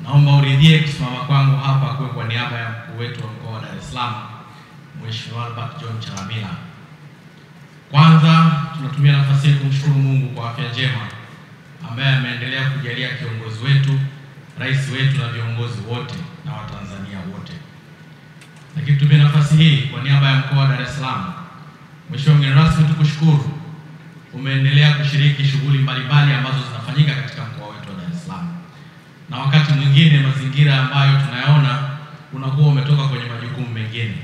Naomba uridhie kusimama kwangu hapa kwa niaba ya mkuu wetu wa mkoa wa Dar es Salaam, Mheshimiwa Albert John Chalamila. Kwanza tunatumia nafasi hii kumshukuru Mungu kwa afya njema ambaye ameendelea kujalia kiongozi wetu, rais wetu na viongozi wote na Watanzania wote. Lakini tutumie nafasi hii kwa niaba ya mkoa wa Dar es Salaam, Mheshimiwa mgeni rasmi, tukushukuru umeendelea kushiriki shughuli mbalimbali ambazo zinafanyika katika mkoa wetu wa Dar es Salaam. Na wakati mwingine mazingira ambayo tunayaona unakuwa umetoka kwenye majukumu mengine.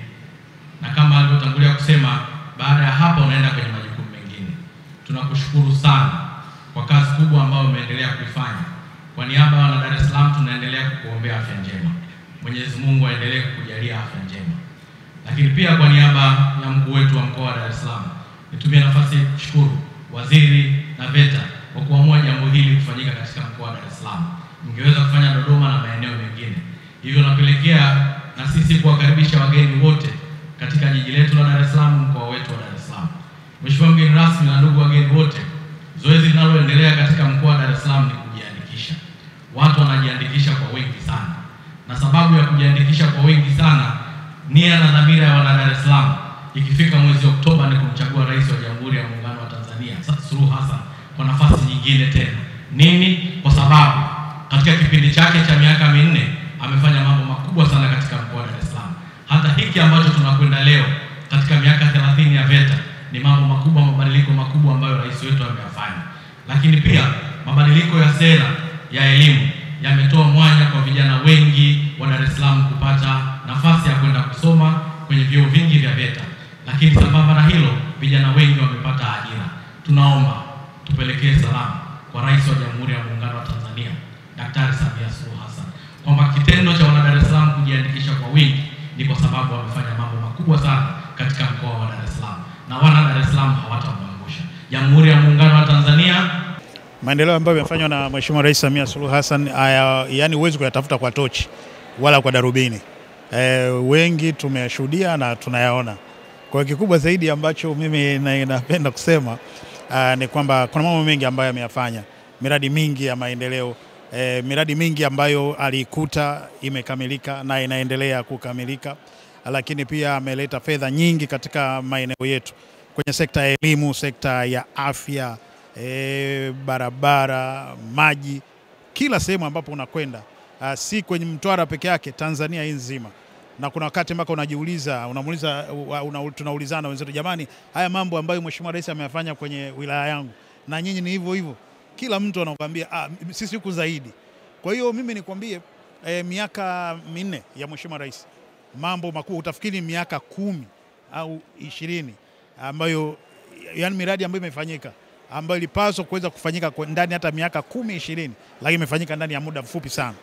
Na kama alivyotangulia kusema, baada ya hapa unaenda kwenye majukumu mengine. Tunakushukuru sana kwa kazi kubwa ambayo umeendelea kuifanya. Kwa niaba ya wana Dar es Salaam tunaendelea kukuombea afya njema. Mwenyezi Mungu aendelee kukujalia afya njema. Lakini pia kwa niaba ya mkuu wetu wa mkoa wa Dar es Salaam, nitumie nafasi hii kushukuru waziri na VETA kwa kuamua jambo hili kufanyika katika mkoa wa Dar es Salaam. Mngeweza kufanya Dodoma na maeneo mengine. Hivyo napelekea na sisi kuwakaribisha wageni wote katika jiji letu la Dar es Salaam, mkoa wetu wa Dar es Salaam. Mheshimiwa mgeni rasmi na ndugu wageni wote, zoezi linaloendelea katika mkoa wa Dar es Salaam ni kujiandikisha. Watu wanajiandikisha kwa wingi sana. Na sababu ya kujiandikisha kwa wingi sana, nia na dhamira ya wana Dar es Salaam ikifika mwezi Oktoba ni kumchagua Rais wa Jamhuri ya Muungano wa Tanzania Suluhu Hassan kwa nafasi nyingine tena. Nini? Kwa sababu katika kipindi chake cha miaka 4 amefanya mambo makubwa sana katika mkoa wa Dar es Salaam. Hata hiki ambacho tunakwenda leo katika miaka 30 ya VETA ni mambo makubwa, mabadiliko makubwa ambayo rais wetu ameyafanya. Lakini pia mabadiliko ya sera ya elimu yametoa mwanya kwa vijana wengi wa Dar es Salaam kupata nafasi ya kwenda kusoma kwenye vyuo vingi vya VETA. Lakini sambamba na hilo, vijana wengi wamepata ajira. Tunaomba tupelekee salamu kwa Rais wa Jamhuri ya Muungano wa Tanzania Daktari Samia Suluhu Hassan kwamba kitendo cha wana Dar es Salaam kujiandikisha kwa wingi ni kwa sababu wamefanya mambo makubwa sana katika mkoa wa Dar es Salaam, na wana Dar es Salaam hawatamwangusha. Jamhuri ya Muungano wa Tanzania. Maendeleo ambayo yamefanywa na Mheshimiwa Rais Samia Suluhu Hassan, yani huwezi kuyatafuta kwa tochi wala kwa darubini. Wengi tumeyashuhudia na tunayaona. Kwa kikubwa zaidi ambacho mimi napenda kusema ni kwamba kuna mambo mengi ambayo yameyafanya. Miradi mingi ya maendeleo, miradi mingi ambayo alikuta imekamilika na inaendelea kukamilika. Lakini pia ameleta fedha nyingi katika maeneo yetu kwenye sekta ya elimu, sekta ya afya, barabara, maji, kila sehemu ambapo unakwenda, si kwenye Mtwara peke yake, Tanzania hii nzima. Na kuna wakati mpaka tunaulizana wenzetu, jamani, haya mambo ambayo Mheshimiwa Rais ameyafanya kwenye wilaya yangu na nyinyi ni hivyo hivyo? Kila mtu anakuambia sisi huku zaidi. Kwa hiyo mimi nikwambie, miaka 4 ya Mheshimiwa Rais, mambo makuu, utafikiri miaka 10 au 20 ambayo, yani miradi ambayo imefanyika ambayo ilipaswa kuweza kufanyika ndani hata miaka 10-20, lakini imefanyika ndani ya muda mfupi sana.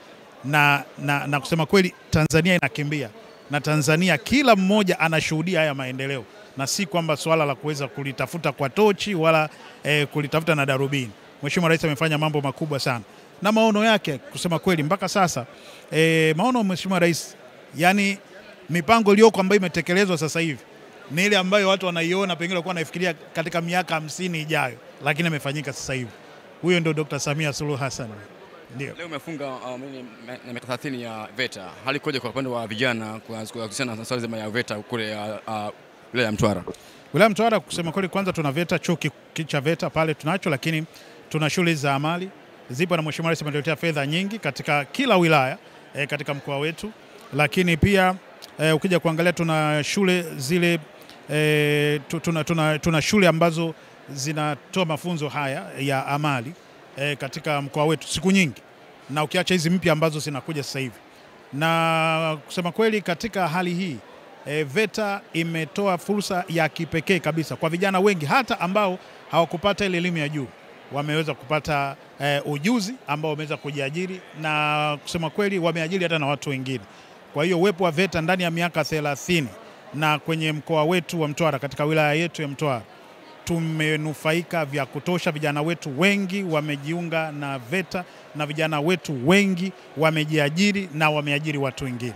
Na kusema kweli, Tanzania inakimbia, na Tanzania kila mmoja anashuhudia haya maendeleo, na si kwamba swala la kuweza kulitafuta kwa tochi wala kulitafuta na darubini. Mheshimiwa Rais amefanya mambo makubwa sana, na maono yake kusema kweli mpaka sasa, maono ya Mheshimiwa Rais, yani mipango iliyoko ambayo imetekelezwa sasa hivi ni ile ambayo watu wanaiona pengine walikuwa wanaifikiria katika miaka 50 ijayo, lakini imefanyika sasa hivi. Huyo ndio Dr. Samia Suluhu Hassan. Ndio. Leo umefunga miaka 30 ya VETA. Hali koje kwa upande wa vijana kuhusiana na swala zima ya VETA kule wilaya ya Mtwara? Wilaya ya Mtwara kusema kweli, kwanza tuna VETA, chuo cha VETA pale tunacho, lakini tuna shule za amali zipo, na Mheshimiwa Rais ametuletea fedha nyingi katika kila wilaya katika mkoa wetu. Lakini pia ukija kuangalia tuna shule zile tuna shule ambazo zinatoa mafunzo haya ya amali katika mkoa wetu siku nyingi, na ukiacha hizi mpya ambazo zinakuja sasa hivi. Na kusema kweli, katika hali hii VETA imetoa fursa ya kipekee kabisa kwa vijana wengi, hata ambao hawakupata ile elimu ya juu, wameweza kupata ujuzi ambao wameweza kujiajiri, na kusema kweli wameajiri hata na watu wengine. Kwa hiyo uwepo wa VETA ndani ya miaka 30 na kwenye mkoa wetu wa Mtwara, katika wilaya yetu ya Mtwara, tumenufaika vya kutosha. Vijana wetu wengi wamejiunga na VETA, na vijana wetu wengi wamejiajiri na wameajiri watu wengine.